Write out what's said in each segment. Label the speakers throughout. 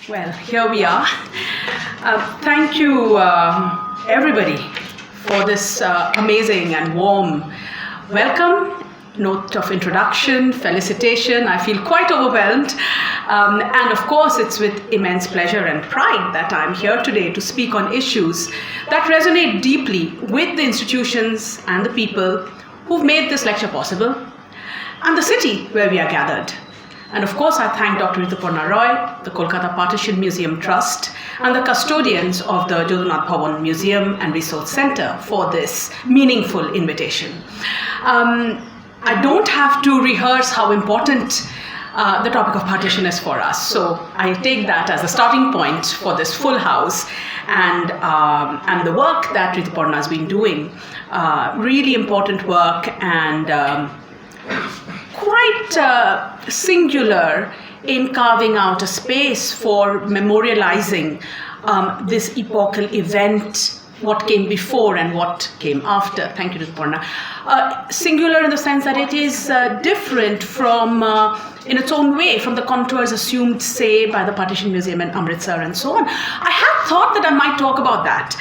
Speaker 1: Well, here we are. Thank you, everybody, for this amazing and warm welcome. Note of introduction, felicitation. I feel quite overwhelmed. And of course, it's with immense pleasure and pride that I'm here today to speak on issues that resonate deeply with the institutions and the people who've made this lecture possible, and the city where we are gathered. And of course, I thank Dr. Jadunath Bhavan, the Kolkata Partition Museum Trust, and the custodians of the Jadunath Bhavan Museum and Resource Center for this meaningful invitation. I don't have to rehearse how important the topic of partition is for us. So I take that as a starting point for this full house and the work that Rituparna has been doing. Really important work and quite singular in carving out a space for memorializing this epochal event, what came before and what came after. Thank you, Rituparna. Singular in the sense that it is different from, in its own way, from the contours assumed, say, by the Partition Museum in Amritsar and so on. I had thought that I might talk about that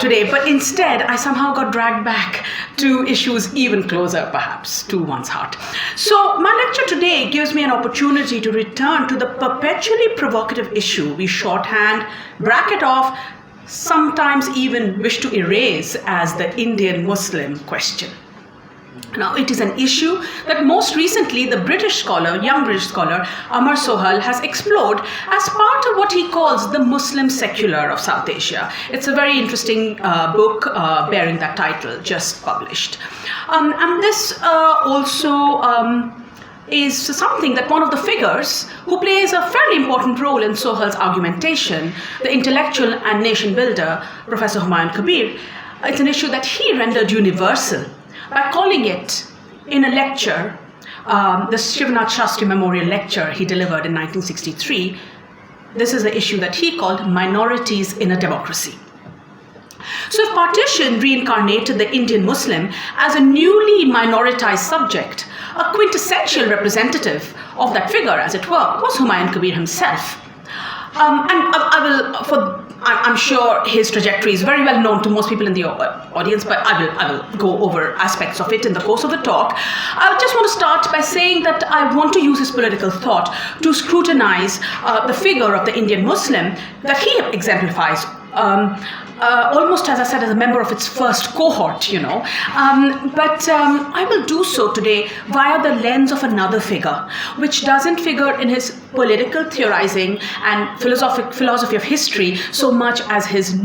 Speaker 1: today, but instead I somehow got dragged back to issues even closer, perhaps, to one's heart. So my lecture today gives me an opportunity to return to the perpetually provocative issue we shorthand, bracket off, sometimes even wish to erase as the Indian Muslim question. Now, it is an issue that most recently the young British scholar, Amar Sohal, has explored as part of what he calls the Muslim secular of South Asia. It's a very interesting book bearing that title, just published. And this also is something that one of the figures who plays a fairly important role in Sohal's argumentation, the intellectual and nation builder, Professor Ananya Jahanara Kabir, it's an issue that he rendered universal by calling it, in a lecture, the Shivnath Shastri Memorial Lecture he delivered in 1963, this is the issue that he called minorities in a democracy. So if partition reincarnated the Indian Muslim as a newly minoritized subject, a quintessential representative of that figure, as it were, was Humayun Kabir himself. I'm sure his trajectory is very well known to most people in the audience, but I will go over aspects of it in the course of the talk. I just want to start by saying that I want to use his political thought to scrutinize the figure of the Indian Muslim that he exemplifies. Almost, as I said, as a member of its first cohort, But I will do so today via the lens of another figure, which doesn't figure in his political theorizing and philosophy of history so much as his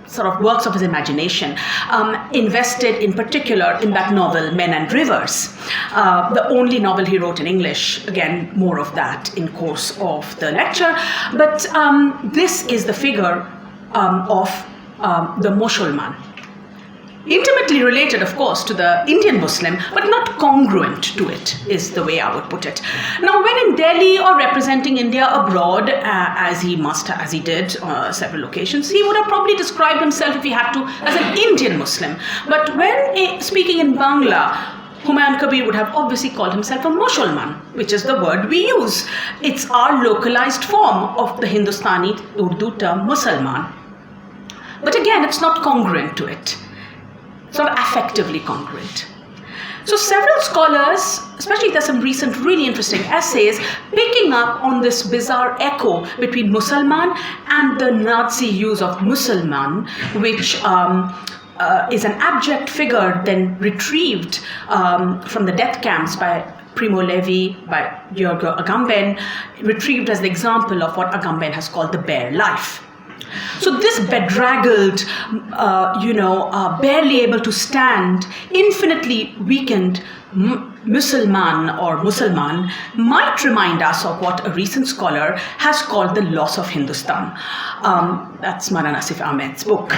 Speaker 1: sort of works of his imagination, invested in particular in that novel, Men and Rivers, the only novel he wrote in English. Again, more of that in course of the lecture. But this is the figure of the Mosholman. Intimately related, of course, to the Indian Muslim, but not congruent to it, is the way I would put it. Now, when in Delhi or representing India abroad, as he did several occasions, he would have probably described himself, if he had to, as an Indian Muslim. But when speaking in Bangla, Humayun Kabir would have obviously called himself a Mosholman, which is the word we use. It's our localized form of the Hindustani Urdu term Musalman. But again, it's not congruent to it. It's not affectively congruent. So several scholars, especially there's some recent really interesting essays, picking up on this bizarre echo between Musalman and the Nazi use of Musalman, which is an abject figure then retrieved from the death camps by Primo Levi, by Georg Agamben, retrieved as the example of what Agamben has called the bare life. So this bedraggled, barely able to stand, infinitely weakened Musalman might remind us of what a recent scholar has called the loss of Hindustan. That's Maulana Asif Ahmed's book.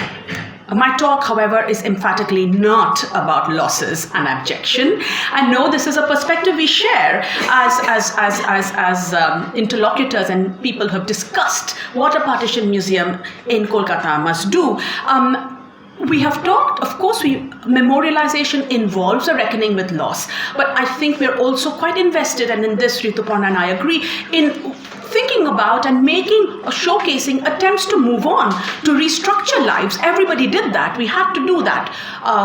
Speaker 1: My talk, however, is emphatically not about losses and abjection. I know this is a perspective we share as interlocutors and people who have discussed what a partition museum in Kolkata must do. We have talked, of course, memorialization involves a reckoning with loss, but I think we're also quite invested, and in this Rituparna and I agree, in thinking about and making or showcasing attempts to move on, to restructure lives. Everybody did that. We had to do that,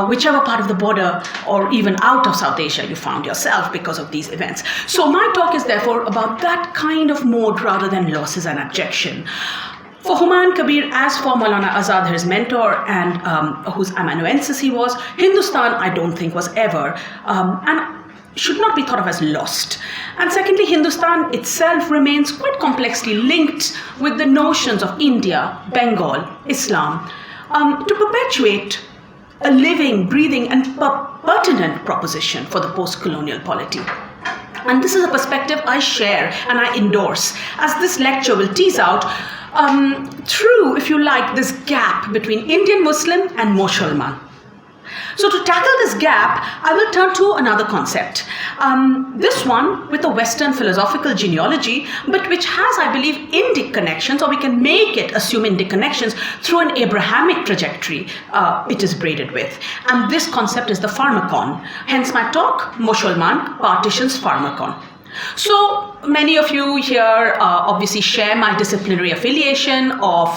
Speaker 1: whichever part of the border or even out of South Asia you found yourself because of these events. So my talk is therefore about that kind of mode rather than losses and abjection. For Humayun Kabir, as for Maulana Azad, his mentor, and whose amanuensis he was, Hindustan, I don't think, was ever, and should not be thought of as lost. And secondly, Hindustan itself remains quite complexly linked with the notions of India, Bengal, Islam, to perpetuate a living, breathing, and pertinent proposition for the post-colonial polity. And this is a perspective I share and I endorse, as this lecture will tease out through, if you like, this gap between Indian Muslim and Mosholman. So to tackle this gap, I will turn to another concept. This one with a Western philosophical genealogy, but which has, I believe, Indic connections, or we can make it assume Indic connections through an Abrahamic trajectory it is braided with. And this concept is the Pharmakon. Hence my talk, Mosholman, Partition's Pharmakon. So many of you here obviously share my disciplinary affiliation of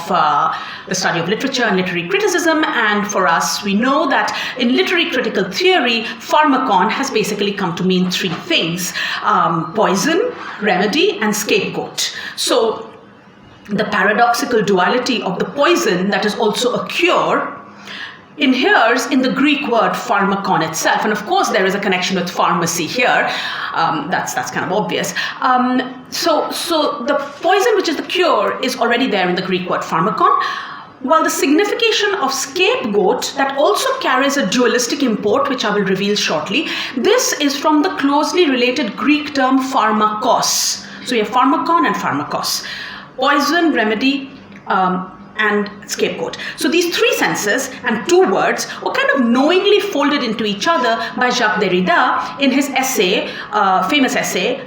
Speaker 1: the study of literature and literary criticism, and for us we know that in literary critical theory, Pharmakon has basically come to mean three things: poison, remedy, and scapegoat. So the paradoxical duality of the poison that is also a cure inheres in the Greek word pharmakon itself. And of course, there is a connection with pharmacy here. That's kind of obvious. So the poison, which is the cure, is already there in the Greek word pharmakon, while the signification of scapegoat that also carries a dualistic import, which I will reveal shortly, this is from the closely related Greek term pharmakos. So we have pharmakon and pharmakos. Poison, remedy, and scapegoat. So these three senses and two words were kind of knowingly folded into each other by Jacques Derrida in his essay, famous essay,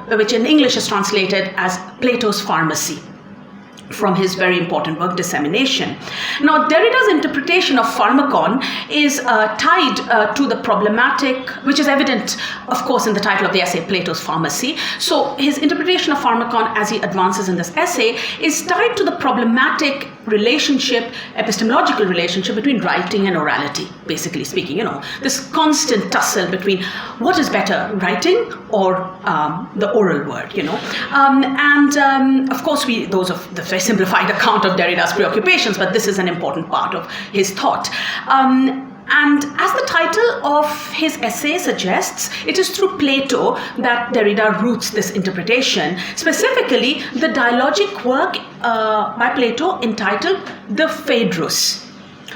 Speaker 1: which in English is translated as Plato's Pharmacy, from his very important work, Dissemination. Now, Derrida's interpretation of Pharmakon is tied to the problematic, which is evident, of course, in the title of the essay, Plato's Pharmacy. So his interpretation of Pharmakon as he advances in this essay is tied to the problematic relationship, epistemological relationship between writing and orality, basically speaking, this constant tussle between what is better, writing or the oral word, and of course, those of the very simplified account of Derrida's preoccupations, but this is an important part of his thought. And as the title of his essay suggests, it is through Plato that Derrida roots this interpretation, specifically the dialogic work by Plato entitled The Phaedrus.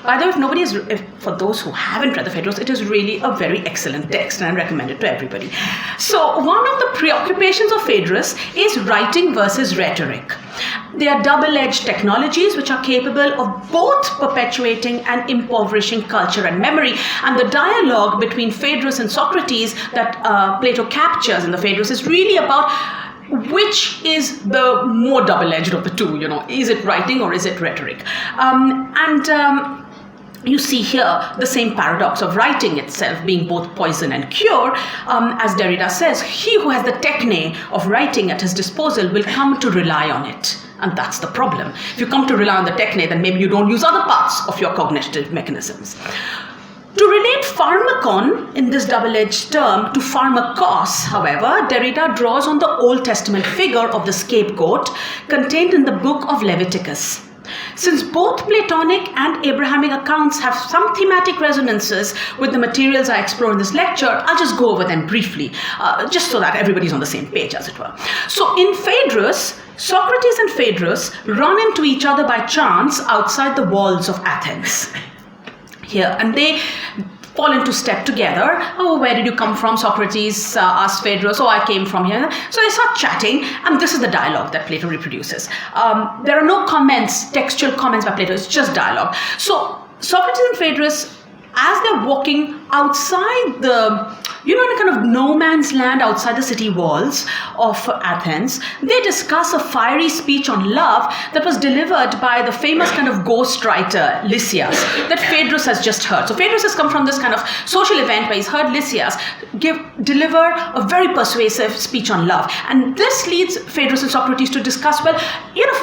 Speaker 1: By the way, for those who haven't read the Phaedrus, it is really a very excellent text, and I recommend it to everybody. So one of the preoccupations of Phaedrus is writing versus rhetoric. They are double-edged technologies which are capable of both perpetuating and impoverishing culture and memory. And the dialogue between Phaedrus and Socrates that Plato captures in the Phaedrus is really about which is the more double-edged of the two, is it writing or is it rhetoric? You see here the same paradox of writing itself being both poison and cure. As Derrida says, he who has the techne of writing at his disposal will come to rely on it. And that's the problem. If you come to rely on the techne, then maybe you don't use other parts of your cognitive mechanisms. To relate pharmakon in this double-edged term to pharmakos, however, Derrida draws on the Old Testament figure of the scapegoat contained in the book of Leviticus. Since both Platonic and Abrahamic accounts have some thematic resonances with the materials I explore in this lecture, I'll just go over them briefly, just so that everybody's on the same page, as it were. So in Phaedrus, Socrates and Phaedrus run into each other by chance outside the walls of Athens. Here, and they fall into step together. Oh, where did you come from? Socrates asked Phaedrus. Oh, I came from here. So they start chatting, and this is the dialogue that Plato reproduces. There are no comments, textual comments by Plato. It's just dialogue. So Socrates and Phaedrus, as they're walking outside the in a kind of no man's land outside the city walls of Athens, they discuss a fiery speech on love that was delivered by the famous kind of ghostwriter Lysias that Phaedrus has just heard. So Phaedrus has come from this kind of social event where he's heard Lysias deliver a very persuasive speech on love. And this leads Phaedrus and Socrates to discuss, well,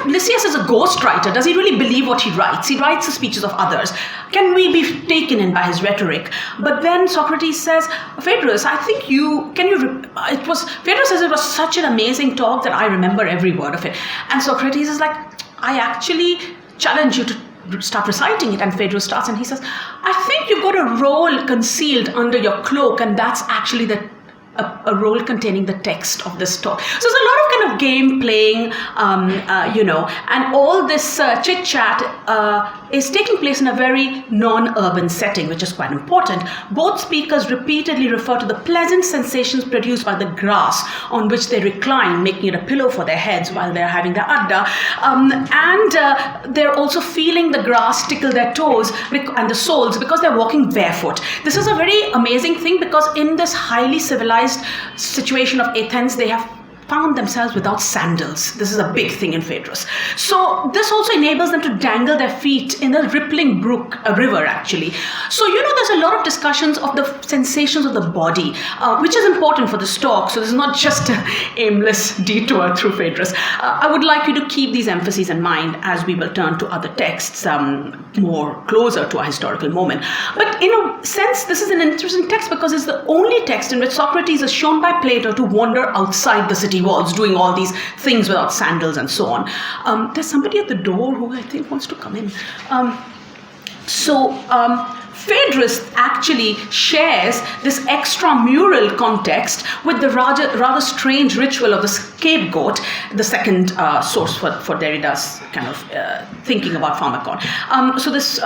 Speaker 1: Lysias is a ghostwriter. Does he really believe what he writes? He writes the speeches of others. Can we be taken in by his rhetoric? But then Socrates says, Phaedrus, I think Phaedrus says it was such an amazing talk that I remember every word of it. And Socrates is like, I actually challenge you to start reciting it. And Phaedrus starts and he says, I think you've got a roll concealed under your cloak, and that's actually a roll containing the text of this talk. So there's a lot of kind of game playing, and all this chit-chat is taking place in a very non-urban setting, which is quite important. Both speakers repeatedly refer to the pleasant sensations produced by the grass on which they recline, making it a pillow for their heads while they're having their adda. And they're also feeling the grass tickle their toes and the soles because they're walking barefoot. This is a very amazing thing because in this highly civilized situation of Athens, they have found themselves without sandals. This is a big thing in Phaedrus. So this also enables them to dangle their feet in a rippling brook, a river actually. So there's a lot of discussions of the sensations of the body, which is important for this talk. So this is not just an aimless detour through Phaedrus. I would like you to keep these emphases in mind as we will turn to other texts more closer to our historical moment. But in a sense, this is an interesting text because it's the only text in which Socrates is shown by Plato to wander outside the city walls, doing all these things without sandals and so on. There's somebody at the door who I think wants to come in. Phaedrus actually shares this extramural context with the rather strange ritual of the scapegoat, the second source for Derrida's kind of thinking about Pharmakon. So this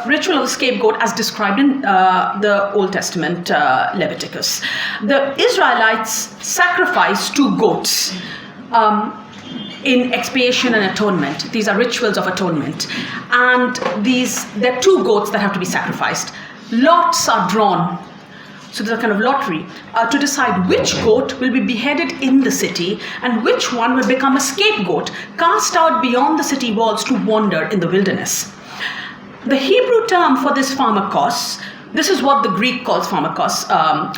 Speaker 1: ritual of the scapegoat as described in the Old Testament Leviticus. The Israelites sacrifice 2 goats in expiation and atonement. These are rituals of atonement. And there are 2 goats that have to be sacrificed. Lots are drawn. So there's a kind of lottery to decide which goat will be beheaded in the city and which one will become a scapegoat cast out beyond the city walls to wander in the wilderness. The Hebrew term for this pharmakos, this is what the Greek calls pharmakos.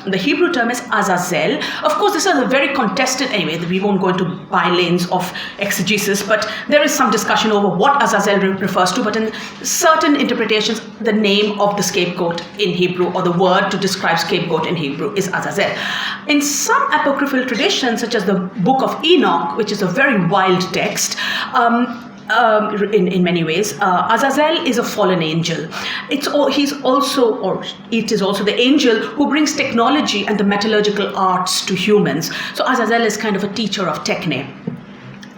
Speaker 1: The Hebrew term is azazel. Of course, this is a very contested, anyway, we won't go into bylanes of exegesis, but there is some discussion over what azazel refers to, but in certain interpretations, the name of the scapegoat in Hebrew, or the word to describe scapegoat in Hebrew, is azazel. In some apocryphal traditions, such as the Book of Enoch, which is a very wild text, in many ways, Azazel is a fallen angel. It is also the angel who brings technology and the metallurgical arts to humans. So Azazel is kind of a teacher of techne.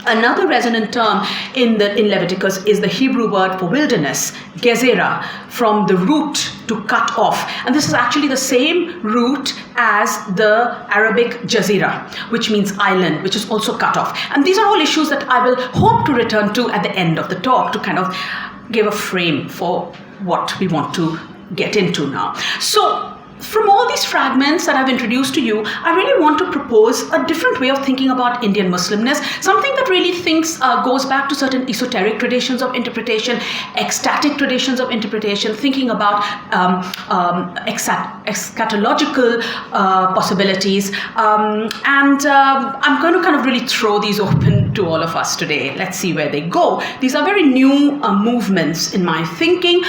Speaker 1: Another resonant term in Leviticus is the Hebrew word for wilderness, gezerah, from the root to cut off. And this is actually the same root as the Arabic jazira, which means island, which is also cut off. And these are all issues that I will hope to return to at the end of the talk to kind of give a frame for what we want to get into now. So, from all these fragments that I've introduced to you, I really want to propose a different way of thinking about Indian Muslimness, something that really goes back to certain esoteric traditions of interpretation, ecstatic traditions of interpretation, thinking about eschatological possibilities. And I'm going to kind of really throw these open to all of us today. Let's see where they go. These are very new movements in my thinking.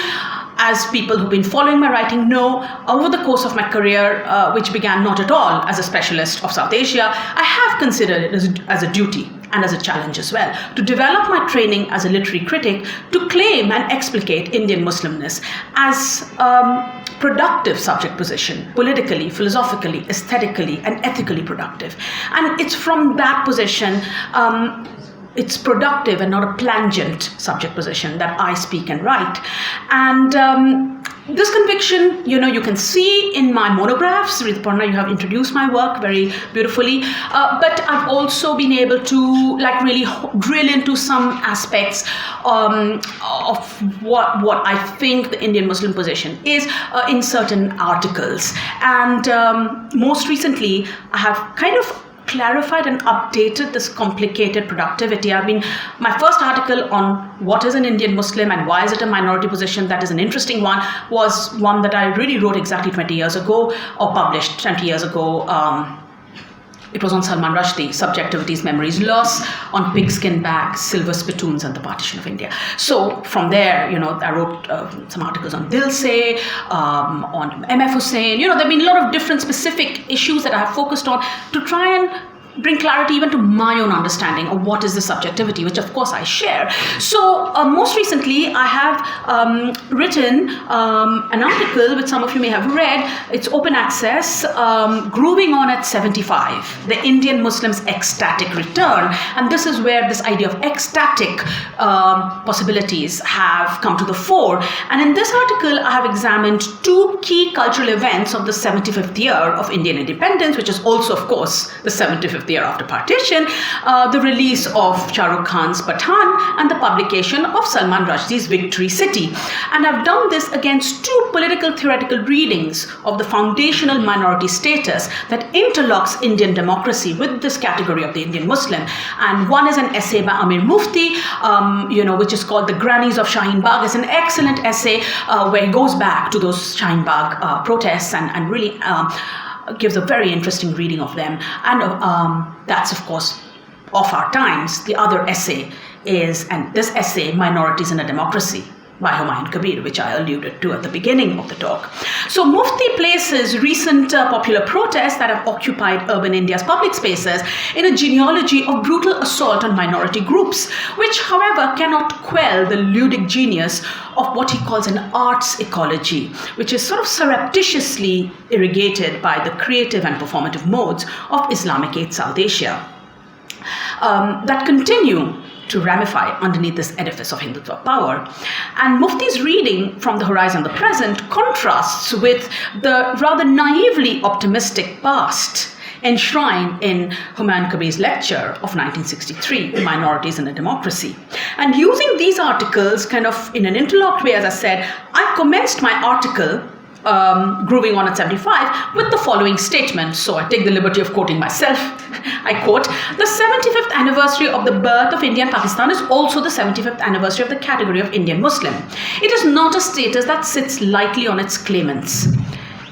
Speaker 1: As people who've been following my writing know, over the course of my career, which began not at all as a specialist of South Asia, I have considered it as a duty and as a challenge as well, to develop my training as a literary critic, to claim and explicate Indian Muslimness as productive subject position, politically, philosophically, aesthetically, and ethically productive. And it's from that position it's productive and not a plangent subject position that I speak and write. And this conviction, you can see in my monographs. Rituparna, you have introduced my work very beautifully, but I've also been able to really drill into some aspects of what I think the Indian Muslim position is in certain articles. And most recently, I have kind of clarified and updated this complicated productivity. My first article on what is an Indian Muslim and why is it a minority position, that is an interesting one, was one that I really wrote exactly 20 years ago, or published 20 years ago. It was on Salman Rushdie, Subjectivity's Memories Loss, on Pigskin Bags, Silver Spittoons and the Partition of India. So from there, I wrote some articles on Dilse, on M.F. Hussain. There have been a lot of different specific issues that I have focused on to try and bring clarity even to my own understanding of what is the subjectivity, which of course I share. So most recently I have written an article which some of you may have read. It's open access, Grooving On at 75, the Indian Muslims' ecstatic return. And this is where this idea of ecstatic possibilities have come to the fore. And in this article I have examined two key cultural events of the 75th year of Indian independence, which is also of course the 75th year after partition, the release of Shah Rukh Khan's Pathan and the publication of Salman Rushdie's Victory City. And I've done this against two political theoretical readings of the foundational minority status that interlocks Indian democracy with this category of the Indian Muslim. And one is an essay by Amir Mufti, which is called The Grannies of Shaheen Bagh. It's an excellent essay where he goes back to those Shaheen Bagh protests and really gives a very interesting reading of them. And that's, of course, of our times. The other essay is, and this essay, Minorities in a Democracy, by Ananya Kabir, which I alluded to at the beginning of the talk. So Mufti places recent popular protests that have occupied urban India's public spaces in a genealogy of brutal assault on minority groups, which, however, cannot quell the ludic genius of what he calls an arts ecology, which is sort of surreptitiously irrigated by the creative and performative modes of Islamic Eighth South Asia that continue to ramify underneath this edifice of Hindutva power. And Mufti's reading from the horizon of the present contrasts with the rather naively optimistic past enshrined in Humayun Kabir's lecture of 1963, Minorities in a Democracy. And using these articles kind of in an interlocked way, as I said, I commenced my article Grooving On at 75 with the following statement. So I take the liberty of quoting myself. I quote, "The 75th anniversary of the birth of India and Pakistan is also the 75th anniversary of the category of Indian Muslim. It is not a status that sits lightly on its claimants.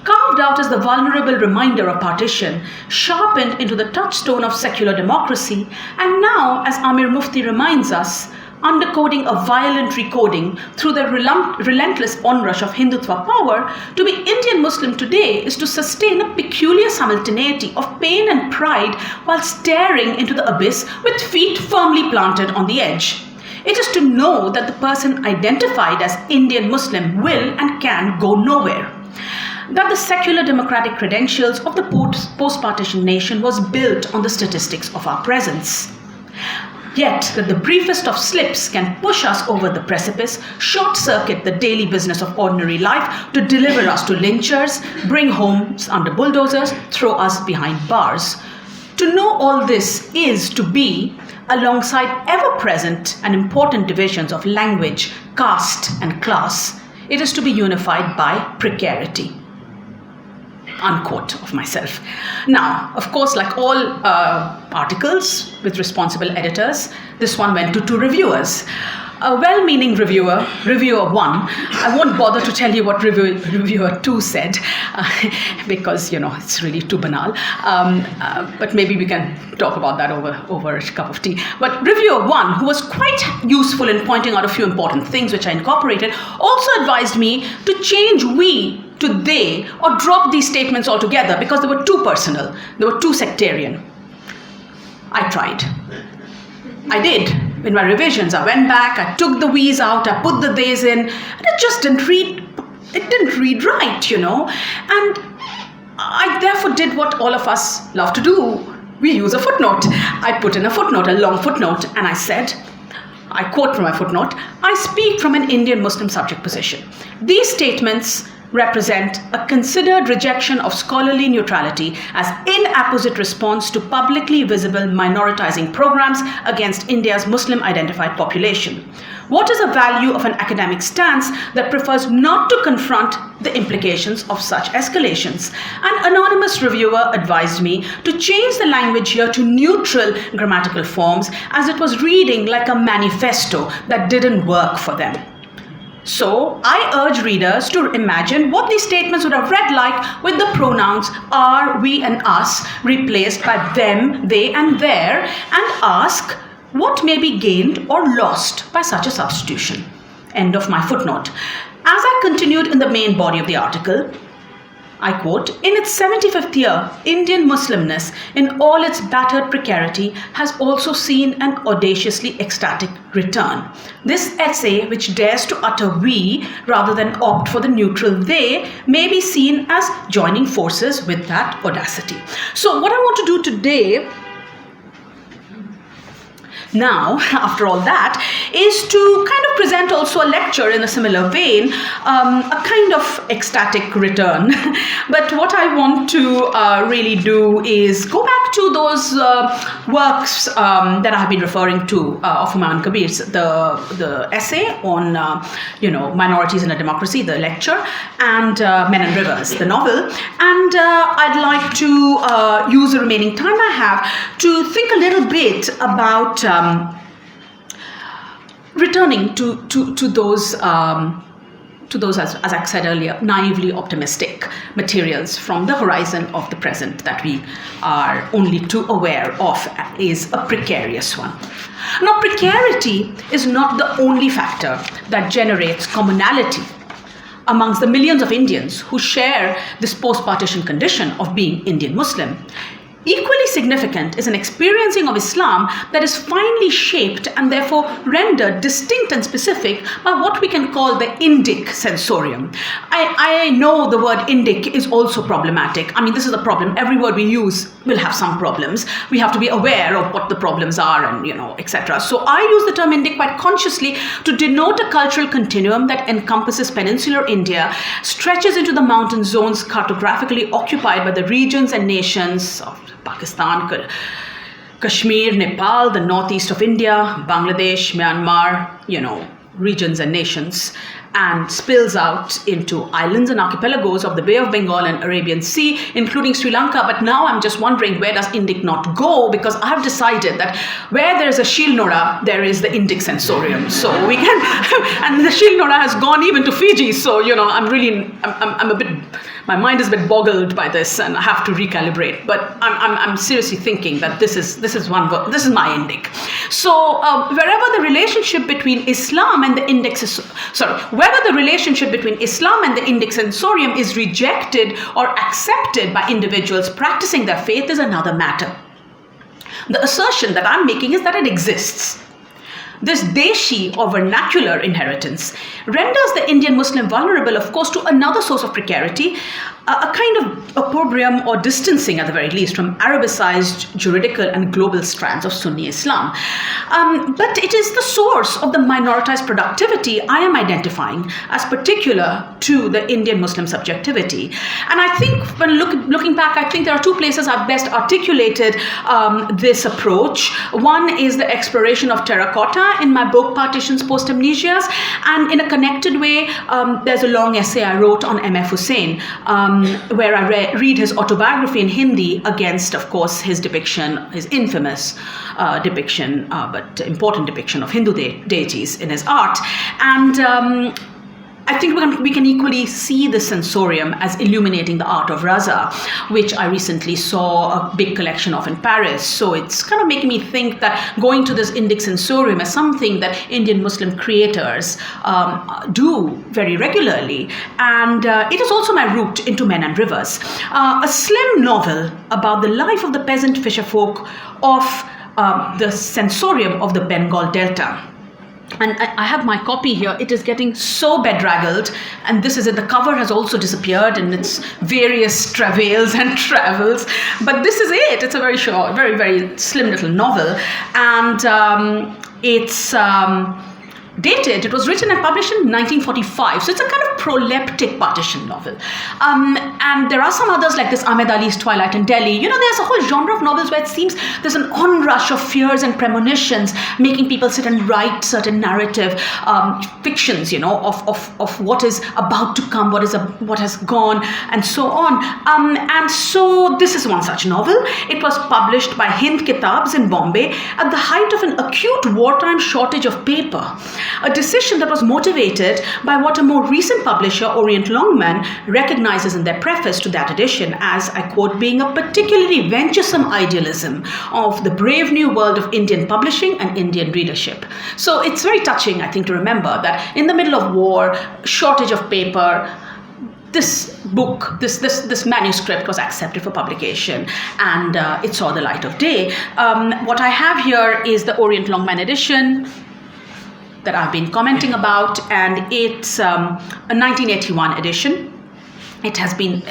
Speaker 1: Carved out as the vulnerable reminder of partition, sharpened into the touchstone of secular democracy, and now, as Amir Mufti reminds us, undercoding a violent recoding through the relentless onrush of Hindutva power, to be Indian Muslim today is to sustain a peculiar simultaneity of pain and pride while staring into the abyss with feet firmly planted on the edge. It is to know that the person identified as Indian Muslim will and can go nowhere. That the secular democratic credentials of the post-partition nation was built on the statistics of our presence. Yet that the briefest of slips can push us over the precipice, short-circuit the daily business of ordinary life to deliver us to lynchers, bring homes under bulldozers, throw us behind bars. To know all this is to be, alongside ever-present and important divisions of language, caste and class, it is to be unified by precarity." Unquote of myself. Now, of course, like all articles with responsible editors, this one went to two reviewers. A well-meaning reviewer, reviewer 1, I won't bother to tell you what reviewer 2 said because, it's really too banal. But maybe we can talk about that over a cup of tea. But reviewer 1, who was quite useful in pointing out a few important things which I incorporated, also advised me to change we to they or drop these statements altogether because they were too personal, they were too sectarian. I tried. I did. In my revisions, I went back, I took the we's out, I put the they's in, and it just didn't read right, And I therefore did what all of us love to do, we use a footnote. I put in a footnote, a long footnote, and I said, I quote from my footnote, I speak from an Indian Muslim subject position. These statements represent a considered rejection of scholarly neutrality as inapposite response to publicly visible minoritizing programs against India's Muslim-identified population. What is the value of an academic stance that prefers not to confront the implications of such escalations? An anonymous reviewer advised me to change the language here to neutral grammatical forms, as it was reading like a manifesto that didn't work for them. So I urge readers to imagine what these statements would have read like with the pronouns are, we, and us replaced by them, they, and their, and ask what may be gained or lost by such a substitution. End of my footnote. As I continued in the main body of the article, I quote, in its 75th year, Indian Muslimness, in all its battered precarity, has also seen an audaciously ecstatic return. This essay, which dares to utter we rather than opt for the neutral they, may be seen as joining forces with that audacity. So what I want to do today now, after all that, is to kind of present also a lecture in a similar vein, a kind of ecstatic return. But what I want to really do is go back to those works that I have been referring to of Humayun Kabir's, the essay on minorities in a democracy, the lecture, and Men and Rivers, the novel. And I'd like to use the remaining time I have to think a little bit about returning to those, as I said earlier, naively optimistic materials from the horizon of the present that we are only too aware of is a precarious one. Now, precarity is not the only factor that generates commonality amongst the millions of Indians who share this post-partition condition of being Indian Muslim. Equally significant is an experiencing of Islam that is finely shaped and therefore rendered distinct and specific by what we can call the Indic sensorium. I know the word Indic is also problematic. I mean, this is a problem. Every word we use will have some problems. We have to be aware of what the problems are and, etc. So I use the term Indic quite consciously to denote a cultural continuum that encompasses peninsular India, stretches into the mountain zones cartographically occupied by the regions and nations of Pakistan, Kashmir, Nepal, the northeast of India, Bangladesh, Myanmar, regions and nations, and spills out into islands and archipelagos of the Bay of Bengal and Arabian Sea, including Sri Lanka. But now I'm just wondering, where does Indic not go? Because I've decided that where there's a Shilnora, there is the Indic sensorium. So we can, and the Shilnora has gone even to Fiji. So, I'm a bit, my mind is a bit boggled by this and I have to recalibrate. But I'm seriously thinking that this is my Indic. So wherever the relationship between Islam and the whether the relationship between Islam and the Indic sensorium is rejected or accepted by individuals practicing their faith is another matter. The assertion that I'm making is that it exists. This Deshi or vernacular inheritance renders the Indian Muslim vulnerable, of course, to another source of precarity, a kind of opprobrium or distancing at the very least from Arabicized juridical and global strands of Sunni Islam. But it is the source of the minoritized productivity I am identifying as particular to the Indian Muslim subjectivity. And I think when looking back, I think there are two places I've best articulated this approach. One is the exploration of terracotta in my book Partitions, Post-Amnesias, and in a connected way, there's a long essay I wrote on M.F. Hussain, where I read his autobiography in Hindi against, of course, his depiction, his infamous depiction, but important depiction of Hindu deities in his art. And I think we can equally see the sensorium as illuminating the art of Raza, which I recently saw a big collection of in Paris. So it's kind of making me think that going to this Indic sensorium is something that Indian Muslim creators do very regularly. And it is also my route into Men and Rivers, a slim novel about the life of the peasant fisher folk of the sensorium of the Bengal Delta. and I have my copy here. It is getting so bedraggled, and this is it. The cover has also disappeared in its various travails and travels, but this is it. It's a very short, very, very slim little novel, and it's dated. It was written and published in 1945, so it's a kind of proleptic partition novel. And there are some others like this, Ahmed Ali's Twilight in Delhi. You know, there's a whole genre of novels where it seems there's an onrush of fears and premonitions, making people sit and write certain narrative fictions, you know, of what is about to come, what has gone, and so on. And so this is one such novel. It was published by Hind Kitabs in Bombay at the height of an acute wartime shortage of paper. A decision that was motivated by what a more recent publisher, Orient Longman, recognizes in their preface to that edition as, I quote, being a particularly venturesome idealism of the brave new world of Indian publishing and Indian readership. So it's very touching, I think, to remember that in the middle of war, shortage of paper, this book, this manuscript was accepted for publication, and it saw the light of day. What I have here is the Orient Longman edition that I've been commenting about, and it's a 1981 edition. It has been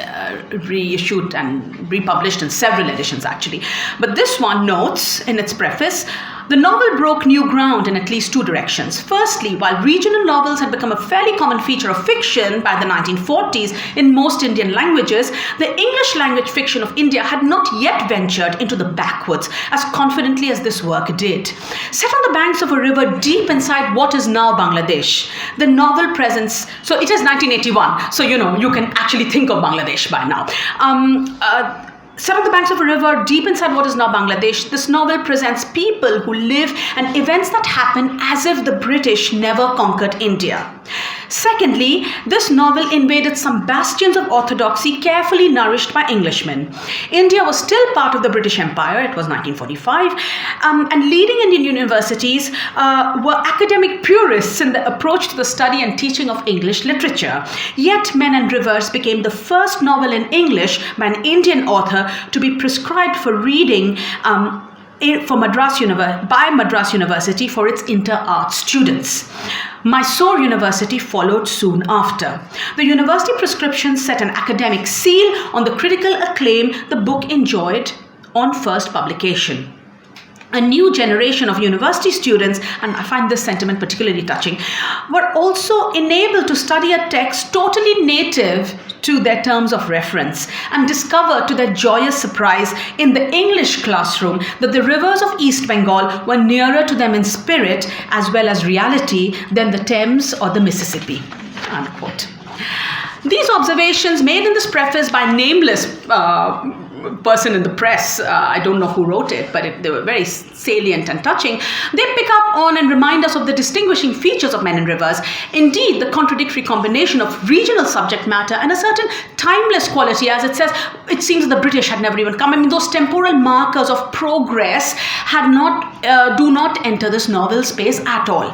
Speaker 1: reissued and republished in several editions, actually. But this one notes in its preface, the novel broke new ground in at least two directions. Firstly, while regional novels had become a fairly common feature of fiction by the 1940s in most Indian languages, the English language fiction of India had not yet ventured into the backwoods as confidently as this work did. Set on the banks of a river deep inside what is now Bangladesh, the novel presents, so it is 1981, so you know, you can actually think of Bangladesh by now. Set on the banks of a river deep inside what is now Bangladesh, this novel presents people who live and events that happen as if the British never conquered India. Secondly, this novel invaded some bastions of orthodoxy carefully nourished by Englishmen. India was still part of the British Empire, it was 1945, and leading Indian universities were academic purists in the approach to the study and teaching of English literature. Yet Men and Rivers became the first novel in English by an Indian author to be prescribed for reading by Madras University for its inter-art students. Mysore University followed soon after. The university prescription set an academic seal on the critical acclaim the book enjoyed on first publication. A new generation of university students, and I find this sentiment particularly touching, were also enabled to study a text totally native to their terms of reference and discover to their joyous surprise in the English classroom that the rivers of East Bengal were nearer to them in spirit as well as reality than the Thames or the Mississippi, unquote. These observations made in this preface by nameless person in the press, I don't know who wrote it, but they were very salient and touching. They pick up on and remind us of the distinguishing features of Men and Rivers. Indeed, the contradictory combination of regional subject matter and a certain timeless quality, as it says, it seems the British had never even come. I mean, those temporal markers of progress do not enter this novel space at all.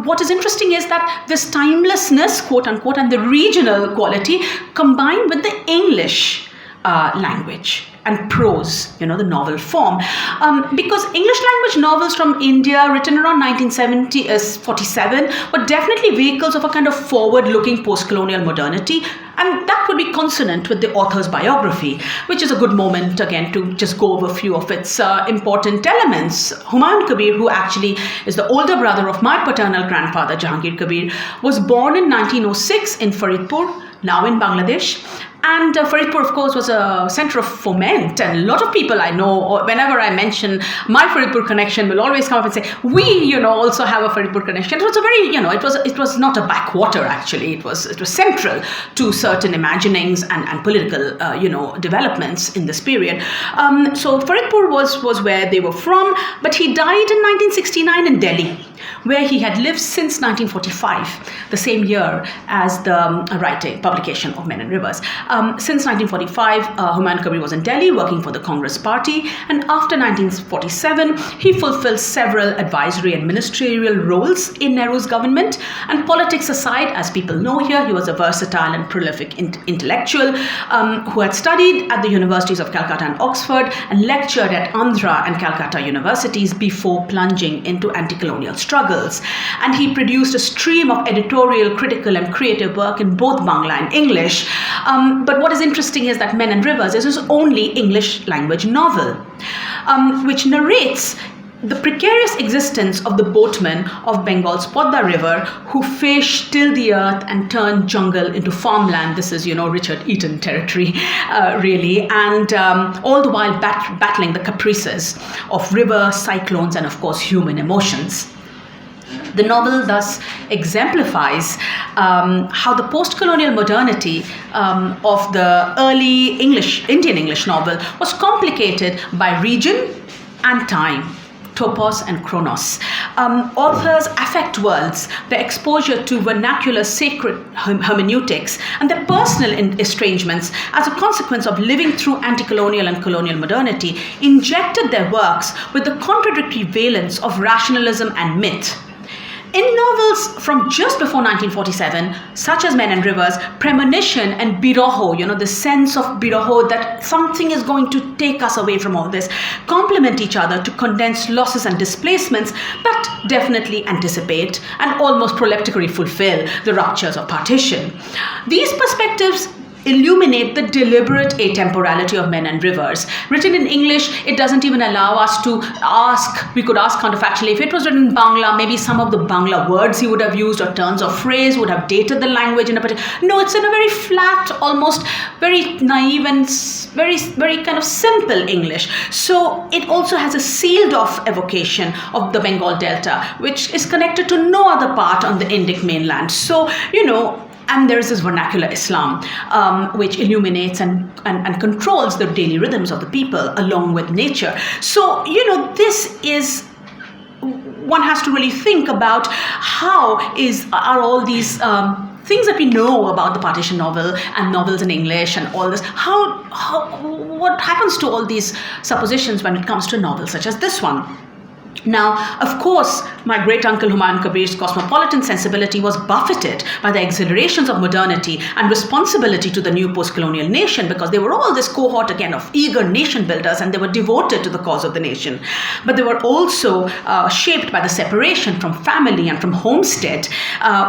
Speaker 1: What is interesting is that this timelessness, quote unquote, and the regional quality combined with the English language and prose, you know, the novel form. Because English language novels from India written around 1947 were definitely vehicles of a kind of forward-looking post-colonial modernity, and that would be consonant with the author's biography, which is a good moment, again, to just go over a few of its important elements. Humayun Kabir, who actually is the older brother of my paternal grandfather, Jahangir Kabir, was born in 1906 in Faridpur, now in Bangladesh. And Faridpur, of course, was a center of foment, and a lot of people I know, whenever I mention my Faridpur connection, will always come up and say, we, also have a Faridpur connection. It was a very, it was not a backwater, actually. It was central to certain imaginings and political, developments in this period. So Faridpur was where they were from, but he died in 1969 in Delhi, where he had lived since 1945, the same year as the publication of Men and Rivers. Since 1945, Humayun Kabir was in Delhi working for the Congress Party, and after 1947, he fulfilled several advisory and ministerial roles in Nehru's government. And politics aside, as people know here, he was a versatile and prolific intellectual who had studied at the universities of Calcutta and Oxford and lectured at Andhra and Calcutta universities before plunging into anti-colonial struggles. And he produced a stream of editorial, critical and creative work in both Bangla and English. But what is interesting is that Men and Rivers is his only English language novel, which narrates the precarious existence of the boatmen of Bengal's Podda River who fish, till the earth and turn jungle into farmland. This is, Richard Eaton territory, really. And all the while battling the caprices of river, cyclones, and of course human emotions. The novel thus exemplifies how the post-colonial modernity of the early Indian English novel was complicated by region and time, topos and chronos. Authors affect worlds, their exposure to vernacular sacred hermeneutics, and their personal estrangements as a consequence of living through anti-colonial and colonial modernity injected their works with the contradictory valence of rationalism and myth. In novels from just before 1947, such as Men and Rivers, premonition and biroho, the sense of biroho that something is going to take us away from all this, complement each other to condense losses and displacements that definitely anticipate and almost proleptically fulfill the ruptures of partition. These perspectives illuminate the deliberate atemporality of Men and Rivers. Written in English, it doesn't even allow us to ask, we could ask counterfactually, if it was written in Bangla, maybe some of the Bangla words he would have used or turns of phrase would have dated the language in a particular... No, it's in a very flat, almost very naive and very, very kind of simple English. So it also has a sealed off evocation of the Bengal Delta, which is connected to no other part on the Indic mainland. So, and there is this vernacular Islam, which illuminates and controls the daily rhythms of the people along with nature. So, this is, one has to really think about are all these things that we know about the partition novel and novels in English and all this, what happens to all these suppositions when it comes to novels such as this one? Now, of course, my great-uncle Humayun Kabir's cosmopolitan sensibility was buffeted by the exhilarations of modernity and responsibility to the new post-colonial nation, because they were all this cohort again of eager nation builders and they were devoted to the cause of the nation. But they were also shaped by the separation from family and from homestead,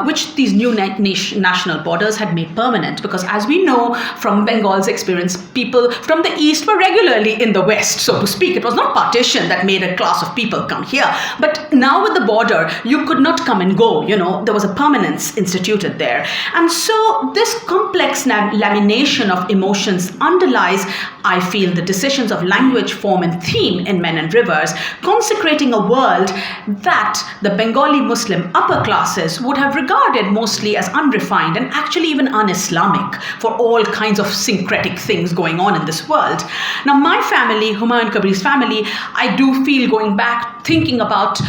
Speaker 1: which these new national borders had made permanent, because as we know from Bengal's experience, people from the east were regularly in the west, so to speak. It was not partition that made a class of people come here. But now with the border, you could not come and go, there was a permanence instituted there. And so this complex lamination of emotions underlies, I feel, the decisions of language, form and theme in Men and Rivers, consecrating a world that the Bengali Muslim upper classes would have regarded mostly as unrefined and actually even un-Islamic for all kinds of syncretic things going on in this world. Now, my family, Humayun Kabir's family, I do feel, going back, thinking about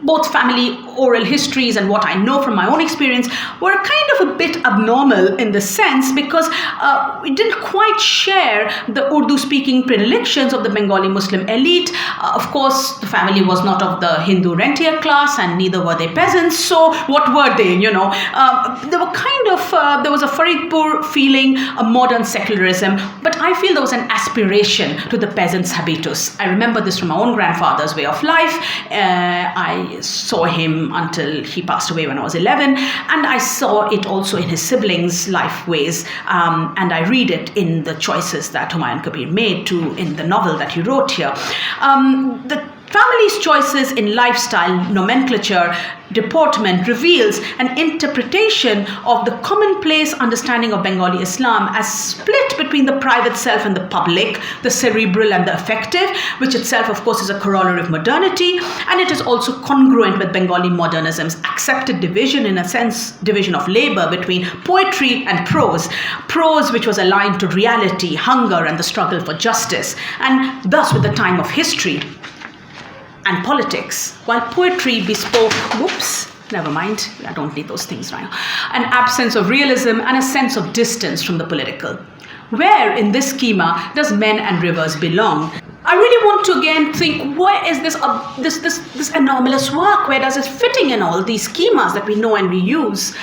Speaker 1: both family oral histories and what I know from my own experience, were kind of a bit abnormal in the sense because we didn't quite share the Urdu-speaking predilections of the Bengali Muslim elite. Of course, the family was not of the Hindu rentier class and neither were they peasants. So what were they, There were there was a Faridpur feeling, a modern secularism, but I feel there was an aspiration to the peasant's habitus. I remember this from my own grandfather's way of life. I saw him until he passed away when I was 11, and I saw it also in his siblings' life ways, and I read it in the choices that Humayun Kabir made in the novel that he wrote here. The family's choices in lifestyle, nomenclature, deportment reveals an interpretation of the commonplace understanding of Bengali Islam as split between the private self and the public, the cerebral and the affective, which itself, of course, is a corollary of modernity, and it is also congruent with Bengali modernism's accepted division, in a sense, division of labor between poetry and prose. Prose, which was aligned to reality, hunger, and the struggle for justice, and thus with the time of history. and politics, while poetry bespoke, never mind, I don't need those things right now, an absence of realism and a sense of distance from the political. Where in this schema does Men and Rivers belong? I really want to again think, where is this anomalous work? Where does it fitting in all these schemas that we know and we use?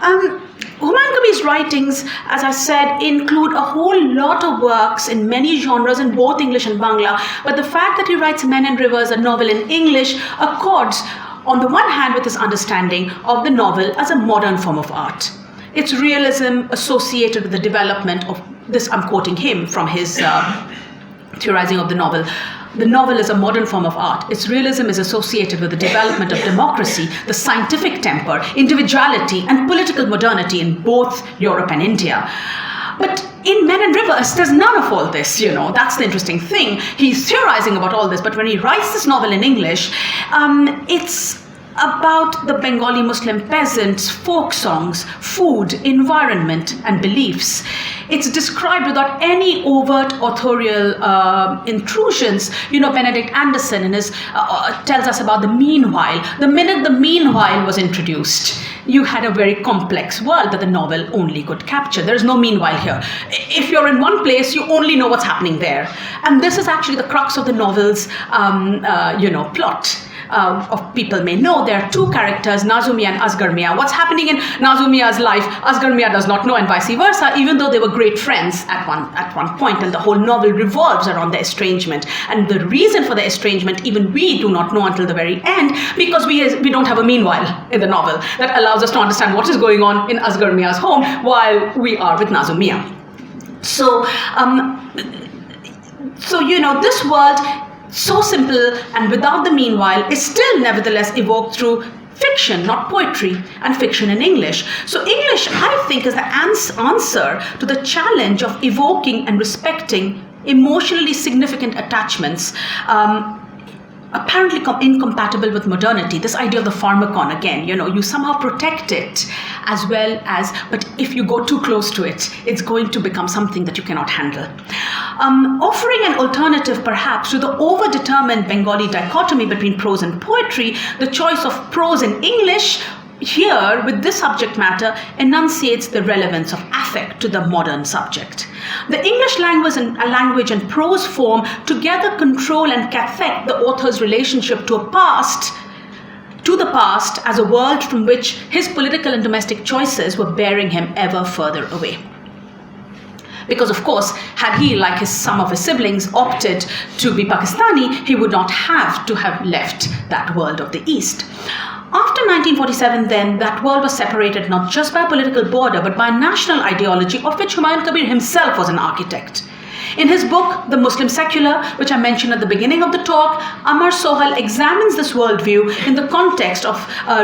Speaker 1: Humayun Kabir's writings, as I said, include a whole lot of works in many genres in both English and Bangla, but the fact that he writes Men and Rivers, a novel in English, accords on the one hand with his understanding of the novel as a modern form of art. Its realism associated with the development of this, I'm quoting him from his theorizing of the novel. The novel is a modern form of art. Its realism is associated with the development of democracy, the scientific temper, individuality, and political modernity in both Europe and India. But in Men and Rivers, there's none of all this, That's the interesting thing. He's theorizing about all this, but when he writes this novel in English, it's about the Bengali Muslim peasants, folk songs, food, environment, and beliefs. It's described without any overt authorial intrusions. Benedict Anderson in his tells us about the meanwhile. The minute the meanwhile was introduced, you had a very complex world that the novel only could capture. There is no meanwhile here. If you're in one place, you only know what's happening there. And this is actually the crux of the novel's plot. Of people may know there are two characters, Nazumia and Asghar Mia. What's happening in Nazumia's life, Asghar Mia does not know, and vice versa, even though they were great friends at one point, and the whole novel revolves around the estrangement. And the reason for the estrangement, even we do not know until the very end, because we don't have a meanwhile in the novel that allows us to understand what is going on in Asghar Mia's home while we are with Nazumia. So this world, so simple and without the meanwhile, is still nevertheless evoked through fiction, not poetry, and fiction in English. So English, I think, is the answer to the challenge of evoking and respecting emotionally significant attachments, apparently incompatible with modernity. This idea of the Pharmakon, again, you somehow protect it as well as, but if you go too close to it, it's going to become something that you cannot handle. Offering an alternative, perhaps, to the overdetermined Bengali dichotomy between prose and poetry, the choice of prose in English here, with this subject matter, enunciates the relevance of affect to the modern subject. The English language and prose form together control and affect the author's relationship to the past as a world from which his political and domestic choices were bearing him ever further away. Because, of course, had he, like some of his siblings, opted to be Pakistani, he would not have to have left that world of the East. After 1947, then, that world was separated not just by a political border, but by a national ideology of which Humayun Kabir himself was an architect. In his book, The Muslim Secular, which I mentioned at the beginning of the talk, Amar Sohal examines this worldview in the context of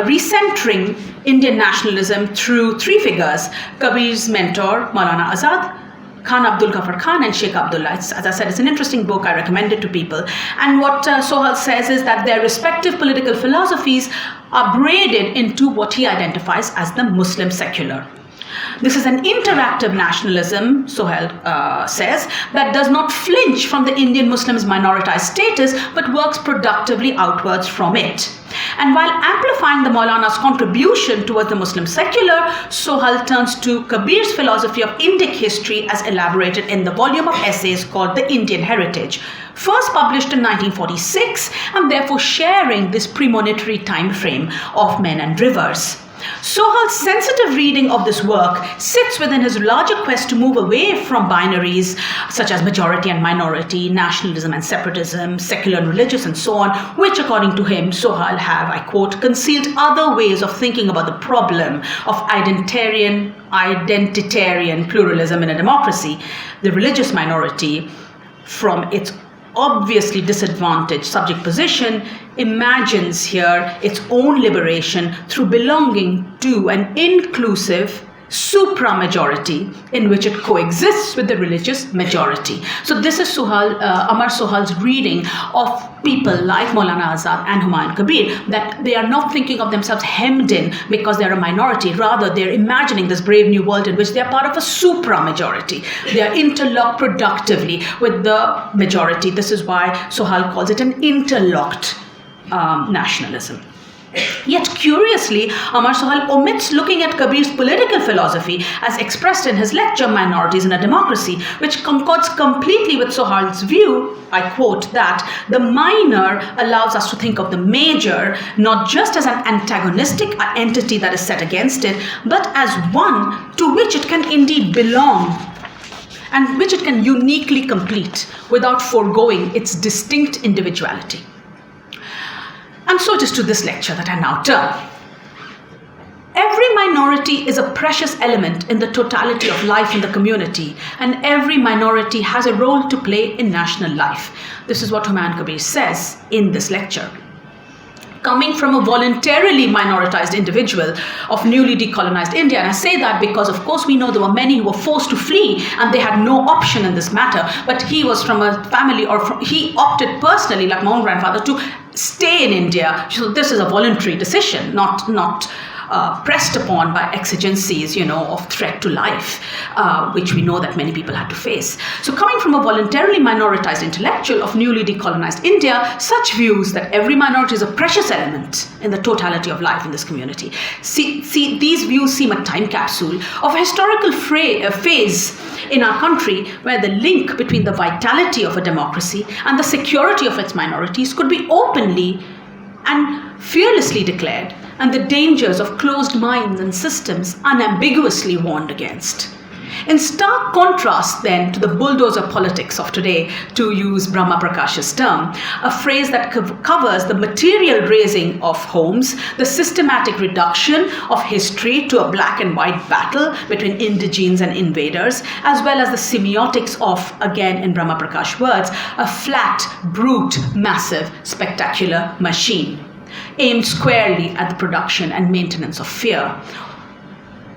Speaker 1: recentering Indian nationalism through three figures: Kabir's mentor, Maulana Azad, Khan Abdul Ghaffar Khan, and Sheikh Abdullah. As I said, it's an interesting book. I recommend it to people. And what Sohal says is that their respective political philosophies are braided into what he identifies as the Muslim secular. This is an interactive nationalism, Sohal says, that does not flinch from the Indian Muslims' minoritized status, but works productively outwards from it. And while amplifying the Maulana's contribution towards the Muslim secular, Sohal turns to Kabir's philosophy of Indic history as elaborated in the volume of essays called The Indian Heritage, first published in 1946, and therefore sharing this premonitory time frame of Men and Rivers. Sohal's sensitive reading of this work sits within his larger quest to move away from binaries such as majority and minority, nationalism and separatism, secular and religious, and so on, which, according to him, Sohal have, I quote, concealed other ways of thinking about the problem of identitarian pluralism in a democracy. The religious minority, from its obviously disadvantaged subject position, imagines here its own liberation through belonging to an inclusive supra-majority in which it coexists with the religious majority. So this is Amar Sohal's reading of people like Maulana Azad and Humayun Kabir, that they are not thinking of themselves hemmed in because they're a minority. Rather, they're imagining this brave new world in which they're part of a supra-majority. They are interlocked productively with the majority. This is why Sohal calls it an interlocked nationalism. Yet curiously, Amar Sohail omits looking at Kabir's political philosophy as expressed in his lecture Minorities in a Democracy, which concords completely with Sohail's view, I quote, that the minor allows us to think of the major not just as an antagonistic entity that is set against it, but as one to which it can indeed belong and which it can uniquely complete without foregoing its distinct individuality. And so it is to this lecture that I now turn. Every minority is a precious element in the totality of life in the community, and every minority has a role to play in national life. This is what Humayun Kabir says in this lecture. Coming from a voluntarily minoritized individual of newly decolonized India, and I say that because of course we know there were many who were forced to flee and they had no option in this matter, but he was from a family, he opted personally, like my own grandfather, to stay in India. So this is a voluntary decision, not pressed upon by exigencies, of threat to life, which we know that many people had to face. So coming from a voluntarily minoritized intellectual of newly decolonized India, such views that every minority is a precious element in the totality of life in this community. See, these views seem a time capsule of a historical phase in our country where the link between the vitality of a democracy and the security of its minorities could be openly and fearlessly declared, and the dangers of closed minds and systems unambiguously warned against. In stark contrast then to the bulldozer politics of today, to use Brahma Prakash's term, a phrase that covers the material razing of homes, the systematic reduction of history to a black and white battle between indigenes and invaders, as well as the semiotics of, again in Brahma Prakash words, a flat, brute, massive, spectacular machine, aimed squarely at the production and maintenance of fear.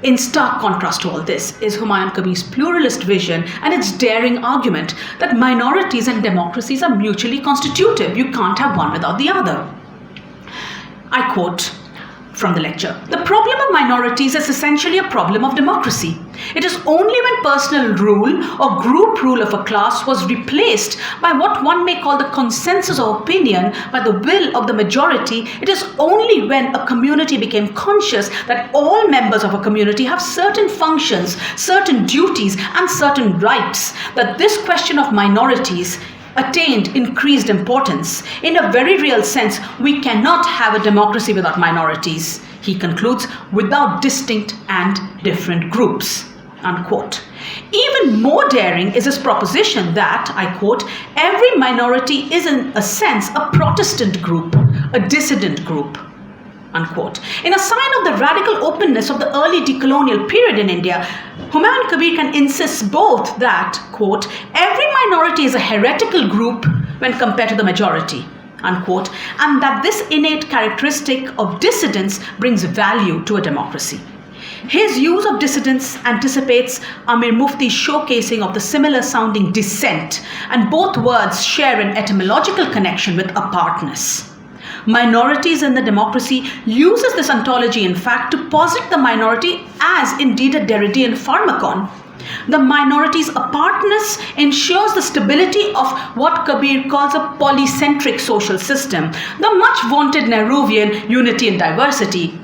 Speaker 1: In stark contrast to all this is Humayun Kabir's pluralist vision and its daring argument that minorities and democracies are mutually constitutive. You can't have one without the other. I quote from the lecture, "The problem of minorities is essentially a problem of democracy. It is only when personal rule or group rule of a class was replaced by what one may call the consensus of opinion, by the will of the majority, it is only when a community became conscious that all members of a community have certain functions, certain duties, and certain rights, that this question of minorities attained increased importance. In a very real sense, we cannot have a democracy without minorities," he concludes, "without distinct and different groups," unquote. Even more daring is his proposition that, I quote, "every minority is in a sense a Protestant group, a dissident group," unquote. In a sign of the radical openness of the early decolonial period in India, Humayun Kabir can insist both that, quote, "every minority is a heretical group when compared to the majority," unquote, and that this innate characteristic of dissidence brings value to a democracy. His use of dissidence anticipates Amir Mufti's showcasing of the similar sounding dissent, and both words share an etymological connection with apartness. Minorities in the democracy uses this ontology, in fact, to posit the minority as indeed a Derridean Pharmakon. The minority's apartness ensures the stability of what Kabir calls a polycentric social system, the much vaunted Nehruvian unity and diversity,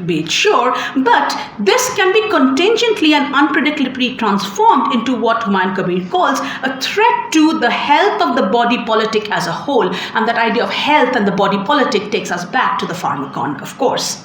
Speaker 1: be it sure, but this can be contingently and unpredictably transformed into what Humayun Kabir calls a threat to the health of the body politic as a whole. And that idea of health and the body politic takes us back to the Pharmakon, of course.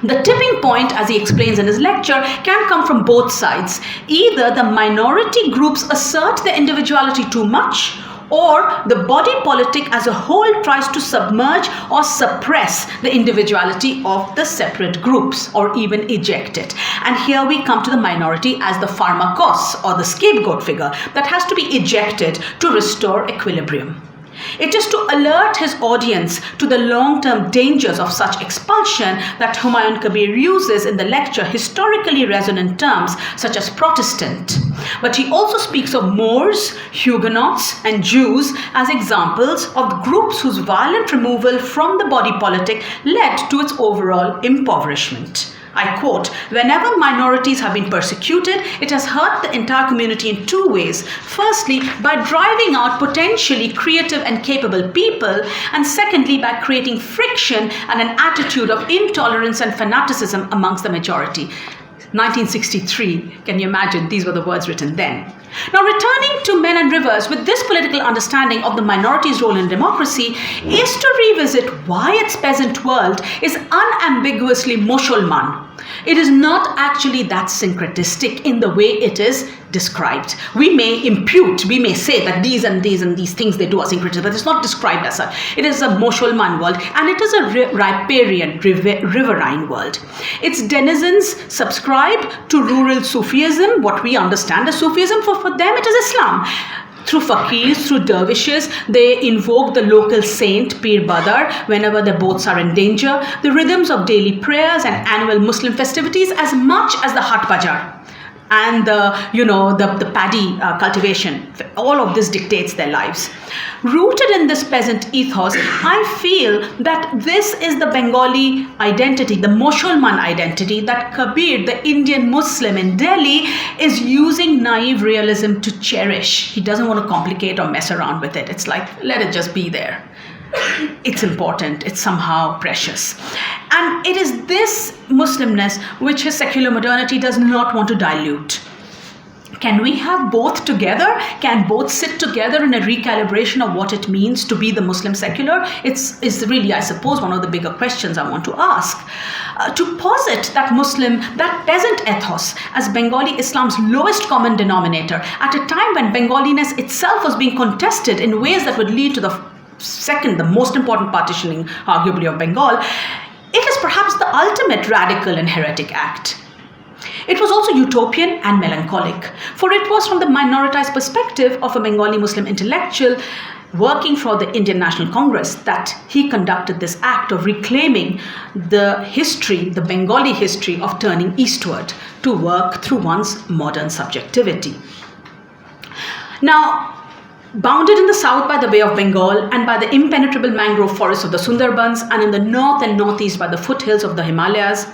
Speaker 1: The tipping point, as he explains in his lecture, can come from both sides. Either the minority groups assert their individuality too much, or the body politic as a whole tries to submerge or suppress the individuality of the separate groups, or even eject it. And here we come to the minority as the pharmakos, or the scapegoat figure, that has to be ejected to restore equilibrium. It is to alert his audience to the long-term dangers of such expulsion that Humayun Kabir uses in the lecture historically resonant terms such as Protestant. But he also speaks of Moors, Huguenots, and Jews as examples of groups whose violent removal from the body politic led to its overall impoverishment. I quote, "Whenever minorities have been persecuted, it has hurt the entire community in two ways. Firstly, by driving out potentially creative and capable people, and secondly, by creating friction and an attitude of intolerance and fanaticism amongst the majority." 1963, can you imagine? These were the words written then. Now, returning to Men and Rivers, with this political understanding of the minority's role in democracy, is to revisit why its peasant world is unambiguously Mosholman. It is not actually that syncretistic in the way it is described. We may impute, we may say that these and these and these things they do are syncretistic, but it's not described as such. It is a Mosholman world, and it is a riparian, riverine world. Its denizens subscribe to rural Sufism, what we understand as Sufism. For them it is Islam. Through faqirs, through dervishes, they invoke the local saint, Pir Badar, whenever their boats are in danger. The rhythms of daily prayers and annual Muslim festivities as much as the Hat Bajar and the paddy cultivation. All of this dictates their lives. Rooted in this peasant ethos, I feel that this is the Bengali identity, the Mosholman identity that Kabir, the Indian Muslim in Delhi, is using naive realism to cherish. He doesn't want to complicate or mess around with it. It's like, let it just be there. It's important, it's somehow precious. And it is this Muslimness which his secular modernity does not want to dilute. Can we have both together? Can both sit together in a recalibration of what it means to be the Muslim secular? It's really, I suppose, one of the bigger questions I want to ask. To posit that Muslim, that peasant ethos as Bengali Islam's lowest common denominator at a time when Bengaliness itself was being contested in ways that would lead to the most important partitioning, arguably, of Bengal, it is perhaps the ultimate radical and heretic act. It was also utopian and melancholic, for it was from the minoritized perspective of a Bengali Muslim intellectual working for the Indian National Congress that he conducted this act of reclaiming the history, the Bengali history of turning eastward to work through one's modern subjectivity. Now, bounded in the south by the Bay of Bengal and by the impenetrable mangrove forests of the Sundarbans, and in the north and northeast by the foothills of the Himalayas,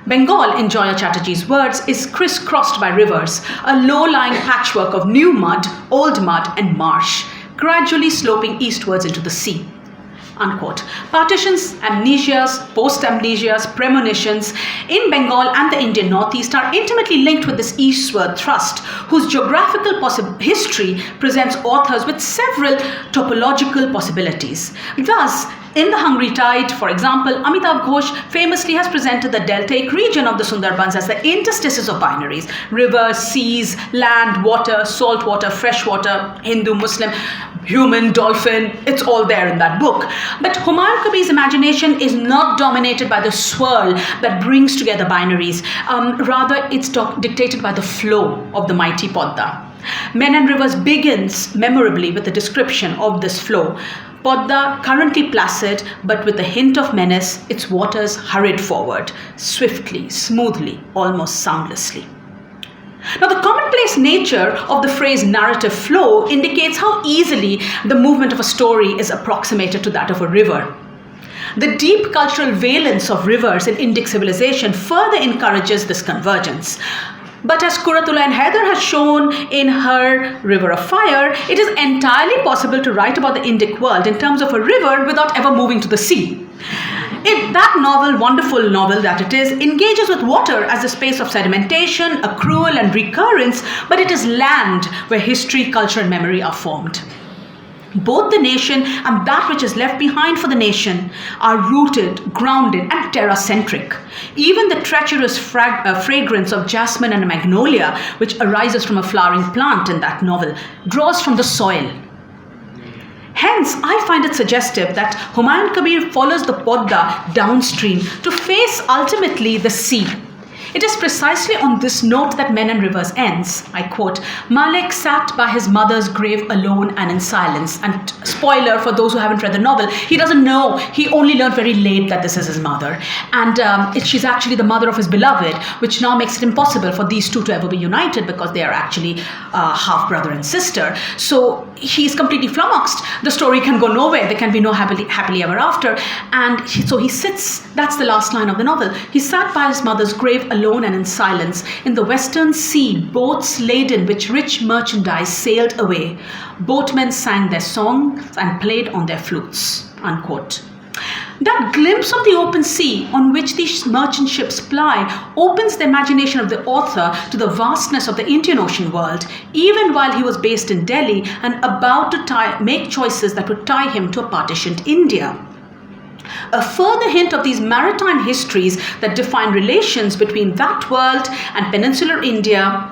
Speaker 1: Bengal, in Joya Chatterjee's words, is crisscrossed by rivers, a low-lying patchwork of new mud, old mud, and marsh, gradually sloping eastwards into the sea. Unquote. Partitions, amnesias, post-amnesias, premonitions in Bengal and the Indian Northeast are intimately linked with this eastward thrust, whose geographical history presents authors with several topological possibilities. Thus, in The Hungry Tide, for example, Amitav Ghosh famously has presented the deltaic region of the Sundarbans as the interstices of binaries: rivers, seas, land, water, salt water, fresh water, Hindu, Muslim, human, dolphin. It's all there in that book. But Humayun Kabir's imagination is not dominated by the swirl that brings together binaries. Rather, it's dictated by the flow of the mighty Podda. Men and Rivers begins memorably with a description of this flow. Podda, currently placid, but with a hint of menace, its waters hurried forward, swiftly, smoothly, almost soundlessly. Now, the commonplace nature of the phrase narrative flow indicates how easily the movement of a story is approximated to that of a river. The deep cultural valence of rivers in Indic civilization further encourages this convergence. But as Kuratullah and Haider has shown in her River of Fire, it is entirely possible to write about the Indic world in terms of a river without ever moving to the sea. That novel, wonderful novel that it is, engages with water as a space of sedimentation, accrual and recurrence, but it is land where history, culture and memory are formed. Both the nation and that which is left behind for the nation are rooted, grounded and terra-centric. Even the treacherous fragrance of jasmine and magnolia, which arises from a flowering plant in that novel, draws from the soil. Hence, I find it suggestive that Humayun Kabir follows the Podda downstream to face ultimately the sea. It is precisely on this note that Men and Rivers ends. I quote, Malik sat by his mother's grave alone and in silence. And spoiler for those who haven't read the novel, he doesn't know. He only learned very late that this is his mother. And she's actually the mother of his beloved, which now makes it impossible for these two to ever be united because they are actually half brother and sister. So he's completely flummoxed. The story can go nowhere. There can be no happily ever after. And so he sits, that's the last line of the novel. He sat by his mother's grave alone and in silence. In the western sea, boats laden with rich merchandise sailed away. Boatmen sang their songs and played on their flutes. Unquote. That glimpse of the open sea on which these merchant ships ply opens the imagination of the author to the vastness of the Indian Ocean world, even while he was based in Delhi and about to make choices that would tie him to a partitioned India. A further hint of these maritime histories that define relations between that world and peninsular India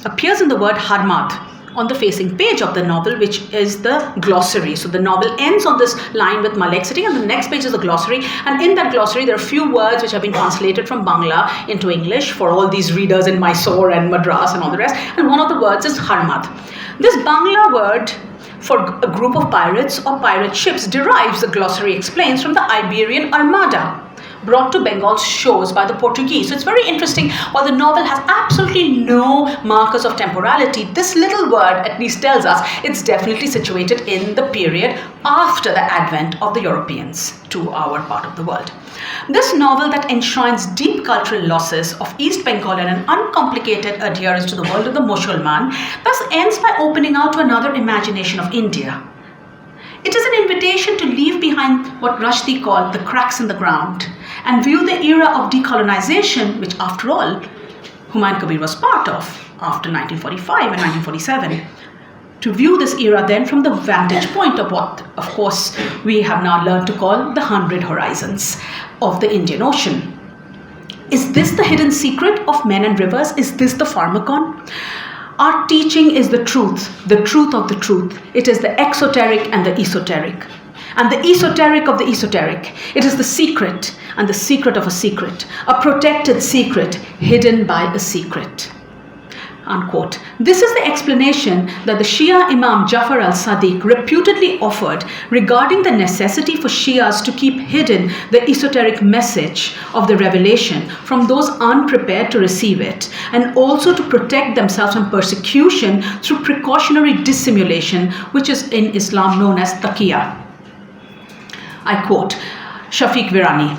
Speaker 1: appears in the word Harmad on the facing page of the novel, which is the glossary. So the novel ends on this line with Malik sitting, and the next page is the glossary. And in that glossary, there are a few words which have been translated from Bangla into English for all these readers in Mysore and Madras and all the rest. And one of the words is Harmad. This Bangla word for a group of pirates or pirate ships derives, the glossary explains, from the Iberian Armada, brought to Bengal's shores by the Portuguese. So it's very interesting. While the novel has absolutely no markers of temporality, this little word at least tells us it's definitely situated in the period after the advent of the Europeans to our part of the world. This novel that enshrines deep cultural losses of East Bengal and an uncomplicated adherence to the world of the Mosholman thus ends by opening out to another imagination of India. It is an invitation to leave behind what Rushdie called the cracks in the ground and view the era of decolonization, which after all, Humayun Kabir was part of after 1945 and 1947. To view this era then from the vantage point of what, of course, we have now learned to call the 100 horizons of the Indian Ocean. Is this the hidden secret of Men and Rivers? Is this the Pharmakon? Our teaching is the truth of the truth. It is the exoteric and the esoteric. And the esoteric of the esoteric. It is the secret and the secret of a secret. A protected secret hidden by a secret. Unquote. This is the explanation that the Shia Imam Jafar al-Sadiq reputedly offered regarding the necessity for Shias to keep hidden the esoteric message of the revelation from those unprepared to receive it, and also to protect themselves from persecution through precautionary dissimulation, which is in Islam known as taqiyya. I quote Shafiq Virani,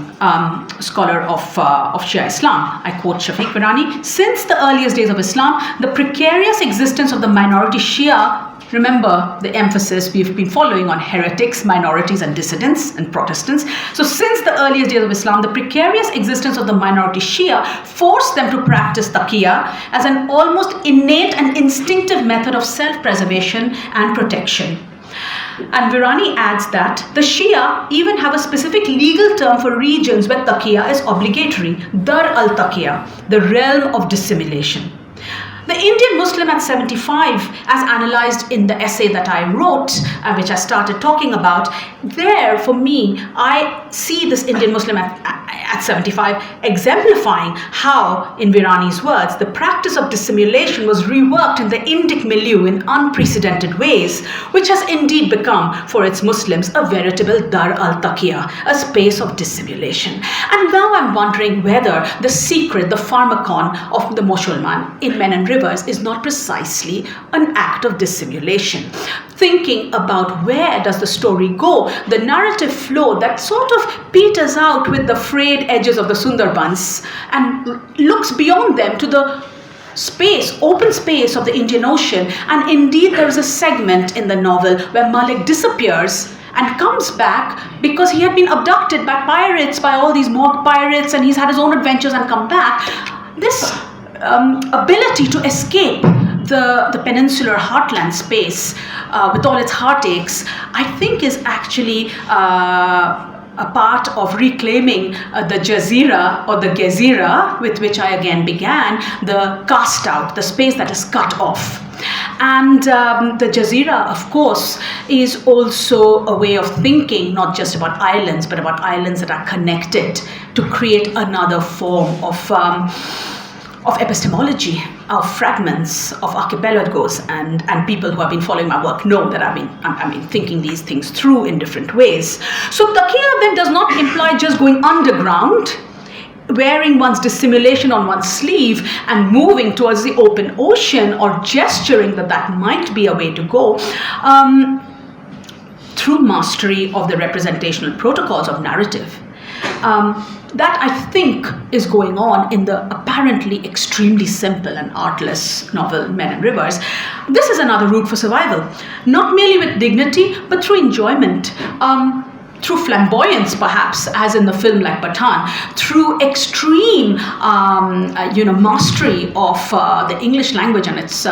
Speaker 1: scholar of Shia Islam. I quote Shafiq Virani, since the earliest days of Islam, the precarious existence of the minority Shia, remember the emphasis we've been following on heretics, minorities and dissidents and Protestants. So since the earliest days of Islam, the precarious existence of the minority Shia forced them to practice taqiyya as an almost innate and instinctive method of self-preservation and protection. And Virani adds that the Shia even have a specific legal term for regions where taqiyya is obligatory, dar al-taqiyya, the realm of dissimulation. The Indian Muslim at 75, as analyzed in the essay that I wrote, which I started talking about, there for me, I see this Indian Muslim at 75 exemplifying how, in Virani's words, the practice of dissimulation was reworked in the Indic milieu in unprecedented ways, which has indeed become, for its Muslims, a veritable dar al-taqiyya, a space of dissimulation. And now I'm wondering whether the secret, the Pharmakon of the Mosholman in Men and Rivers is not precisely an act of dissimulation. Thinking about where does the story go, the narrative flow that sort of peters out with the frayed edges of the Sundarbans and looks beyond them to the space, open space of the Indian Ocean. And indeed there is a segment in the novel where Malik disappears and comes back because he had been abducted by pirates, by all these mock pirates, and he's had his own adventures and come back. This ability to escape the peninsular heartland space with all its heartaches, I think is actually a part of reclaiming the Jazeera or the Gezira, with which I again began, the cast out, the space that is cut off. And the Jazeera, of course, is also a way of thinking, not just about islands, but about islands that are connected to create another form of epistemology, of fragments, of archipelagos, and people who have been following my work know that I've been thinking these things through in different ways. So taqiya then does not imply just going underground, wearing one's dissimulation on one's sleeve and moving towards the open ocean, or gesturing that might be a way to go, through mastery of the representational protocols of narrative. That I think is going on in the apparently extremely simple and artless novel Men and Rivers. This is another route for survival, not merely with dignity, but through enjoyment. Through flamboyance, perhaps, as in the film like Pathan, through extreme, mastery of the English language and its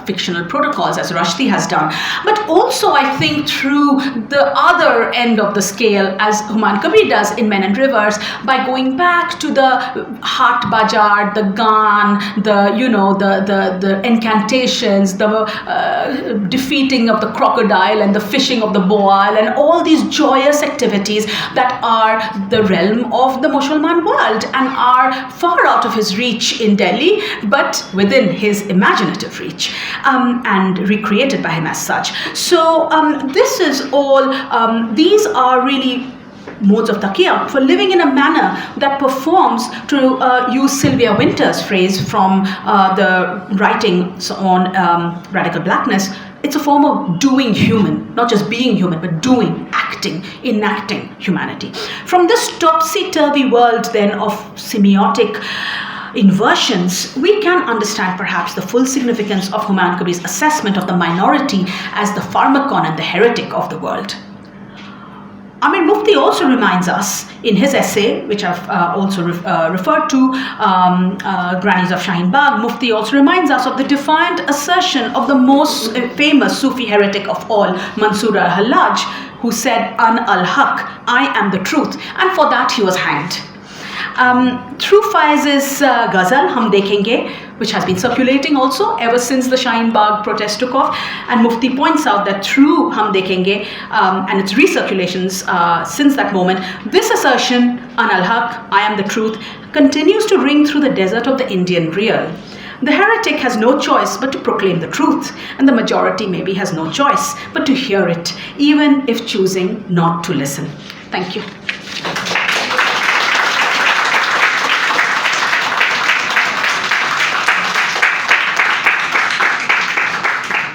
Speaker 1: fictional protocols, as Rushdie has done, but also, I think, through the other end of the scale, as Humayun Kabir does in Men and Rivers, by going back to the Hat Bajar, the Gan, the incantations, the defeating of the crocodile and the fishing of the boal, and all these joyous activities that are the realm of the Mosholman world and are far out of his reach in Delhi, but within his imaginative reach, and recreated by him as such. So this is all, these are really modes of taqiya for living in a manner that performs, to use Sylvia Wynter's phrase from the writings on radical blackness, it's a form of doing human, not just being human, but doing, acting, enacting humanity. From this topsy-turvy world then of semiotic inversions, we can understand perhaps the full significance of Humayun Kabir's assessment of the minority as the Pharmakon and the heretic of the world. Amir Mufti also reminds us in his essay, which I've also referred to, Grannies of Shaheen Bagh, Mufti also reminds us of the defiant assertion of the most famous Sufi heretic of all, Mansur al-Hallaj, who said, An al-Haq, I am the truth, and for that he was hanged. Through Faiz's ghazal, Hum Dekhenge, which has been circulating also ever since the Shaheen Bagh protest took off, and Mufti points out that through Hum Dekhenge and its recirculations since that moment, this assertion, An al-Haq, I am the truth, continues to ring through the desert of the Indian real. The heretic has no choice but to proclaim the truth, and the majority maybe has no choice but to hear it, even if choosing not to listen. Thank you.